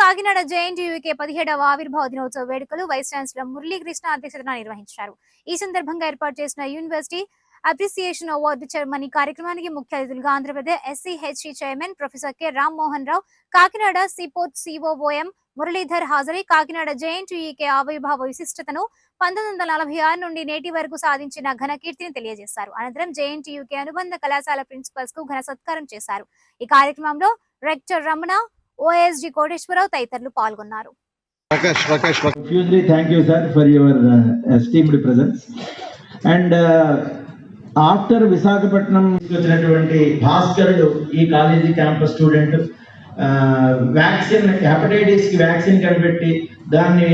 Kakinada JNTUK 17వ ఆవిర్భావ దినోత్సవ వేడుకలు వైస్ ఛాన్సలర్ మురళీకృష్ణ అధ్యక్షతన నిర్వహించారు. ఈ సందర్భంగా ఏర్పాటు చేసిన యూనివర్సిటీ అప్రిసియేషన్ అవార్డు సెరమనీ కార్యక్రమానికి ముఖ్య అతిథులుగా Andhra Pradesh SCHE chairman professor K Rammohan Rao, Kakinada seaport COOM Muralidhar హాజరై కాకినాడ జేఎన్టీయూకే ఆవిర్భావ విశిష్టతను 1946 నుండి నేటి వరకు సాధించిన ఘన కీర్తిని తెలియజేశారు. అనంతరం జేఎన్టీయూకే అనుబంధ కళాశాల ప్రిన్సిపల్స్ కు ఘన సత్కారం చేశారు. ఈ కార్యక్రమంలో రెక్టర్ రమణ, OSG కోటేశ్వరరావు తదితరులు పాల్గొన్నారు. Thank you sir for your esteemed presence. And after Visakhapatnam వచ్చినటువంటి భాస్కరుడు ఈ college campus student vaccine hepatitis కి వ్యాక్సిన్ కనిపెట్టి దాన్ని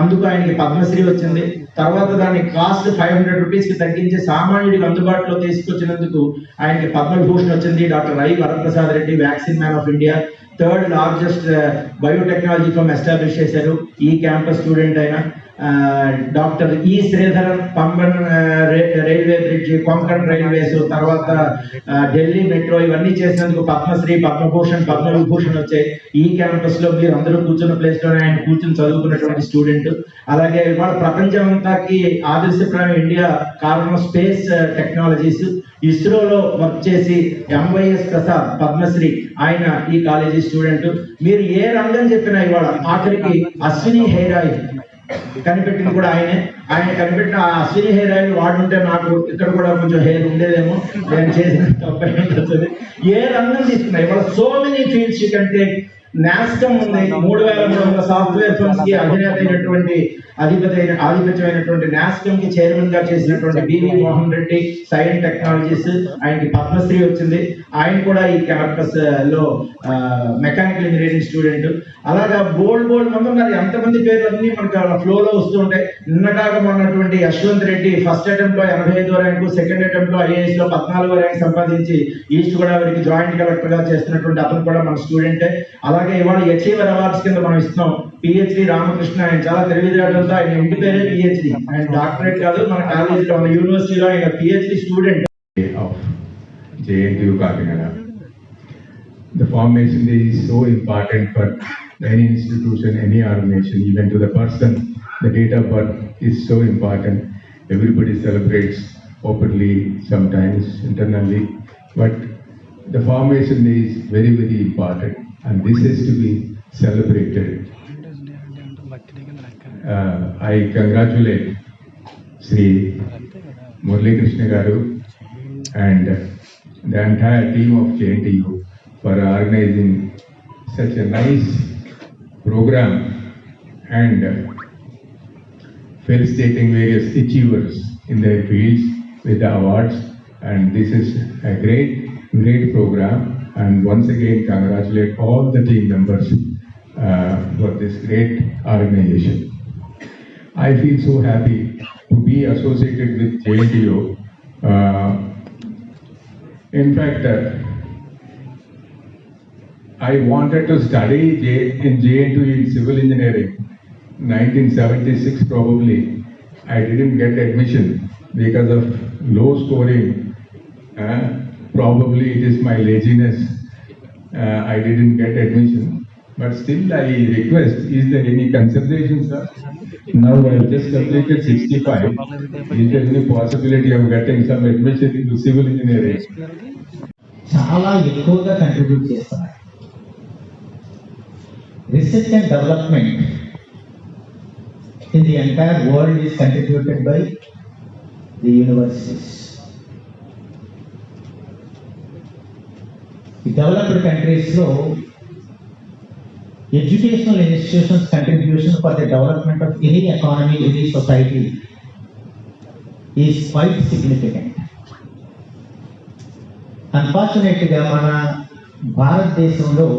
అందుకు ఆయనకి పద్మశ్రీ వచ్చింది. తర్వాత దాన్ని కాస్ట్ 500 రూపీస్ కి తగ్గించి సామాన్యుడికి అందుబాటులో తీసుకొచ్చినందుకు ఆయనకి పద్మవిభూషణ్ వచ్చింది. Doctor I Varaprasad Reddy vaccine man of India, third largest biotechnology firm establish చేశారు ఈ క్యాంపస్ స్టూడెంట్ అయిన. Doctor E Sridharan Pamban railway bridge, Konkan railways, తర్వాత ఢిల్లీ మెట్రో ఇవన్నీ చేసినందుకు పద్మశ్రీ, పద్మభూషణ్, పద్మవిభూషణ్ వచ్చాయి. ఈ క్యాంపస్ లో మీరు అందరూ కూర్చున్న ప్లేస్ లోనే ఆయన కూర్చుని చదువుకున్నటువంటి స్టూడెంట్. అలాగే ఇవాళ ప్రపంచం అంతాకి ఆదర్శప్రాయం ఇండియా కారణం స్పేస్ టెక్నాలజీస్. ఇస్రోలో వర్క్ చేసి MYS ప్రసాద్ పద్మశ్రీ, ఆయన ఈ కాలేజీ స్టూడెంట్. మీరు ఏ రంగం చెప్పినా ఇవాళ ఆఖరికి అశ్విని హెయిర్ ఆయిల్ కనిపెట్టింది కూడా ఆయనే. ఆయన కనిపెట్టిన ఆ అశ్విని హెయిర్ ఆయిల్ వాడుంటే నాకు ఇక్కడ కూడా కొంచెం హెయిర్ ఉండేదేమో, నేను చేసిన తప్ప. ఏ రంగం తీసుకున్నా ఇవాళ so many fields you can take. NASSCOM ఉంది, 3300 సాఫ్ట్వేర్ ఫర్మ్స్ కి అధినేత అయినటువంటి ఆధిపత్యమైనటువంటి నాస్కమ్ కి చైర్మన్ గా చేసినటువంటి BV Mohan Reddy, sign technologies, ఆయనకి పద్మశ్రీ వచ్చింది. ఆయన కూడా ఈ క్యాంపస్ లో మెకానికల్ ఇంజనీరింగ్ స్టూడెంట్. అలాగా బోల్డ్ మంది ఉన్నారు. ఎంతమంది పేర్లు అన్ని మనకు ఫ్లో లో వస్తూ ఉంటాయి. నిన్నగాక మొన్నటువంటి యశ్వంత్ రెడ్డి ఫస్ట్ అటెంప్ట్ లో 85వ ర్యాంకు, సెకండ్ అటెంప్ట్ లో IAS లో 14వ ర్యాంక్ సంపాదించి ఈస్ట్ గోదావరికి జాయింట్ కలెక్టర్ గా చేస్తున్నటువంటి అతను కూడా మన స్టూడెంటే. అలాగే ఇవాళ అచీవర్ అవార్డ్స్ కింద మనం ఇస్తున్నాం. PhD రామకృష్ణ, ఆయన చాలా తెలివితేటలతో, ఆయన ఇంటి పేరే PhD, ఆయన డాక్టరేట్ కాదు, మన కాలేజీలో మన యూనివర్సిటీలో ఆయన PhD student. JNTU Kakinada. The formation day is so important for any institution, any organization, even to the person. The date of birth is so important. Everybody celebrates openly, sometimes internally, but the formation day is very, very important, and this is to be celebrated. I congratulate Sri Muralidharan Garu and the entire team of JNTU for organizing such a nice program and felicitating various achievers in their fields with the awards. And this is a great program, and once again congratulate all the team members for this great organization. I feel so happy to be associated with JNTU. In fact, I wanted to study in JNTU in civil engineering. 1976 probably. I didn't get admission because of low scoring. Probably it is my laziness. I didn't get admission. But still I request, is there any consideration, sir? Now I have just completed 65. Is there any possibility of getting some admission into civil engineering? చాలా ఎక్కువగా contribute చేస్తున్నారు. Research and development in the entire world is contributed by the universities. The developed countries lo educational institutions contribution for the development of any economy, any society is quite significant. Unfortunately గా మన భారతదేశంలో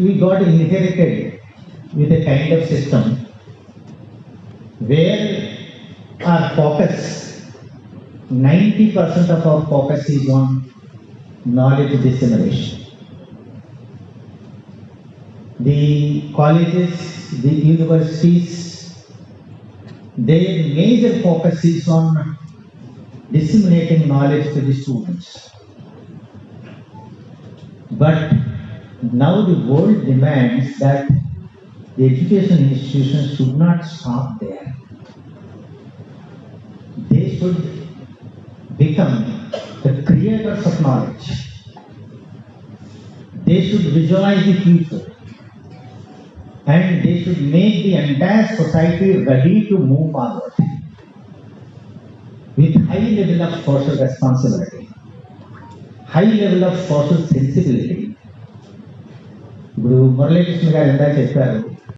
we got inherited with a kind of system where our focus, 90% of our focus is on knowledge dissemination. The colleges, the universities, their major focus is on disseminating knowledge to the students. But now the world demands that the education institutions should not stop there. They should become the creators of knowledge. They should visualize the future. And they should make the entire society ready to move forward with high level of social responsibility, high level of social sensibility. ఇప్పుడు మురళీకృష్ణ గారు ఎంత చెప్పారు,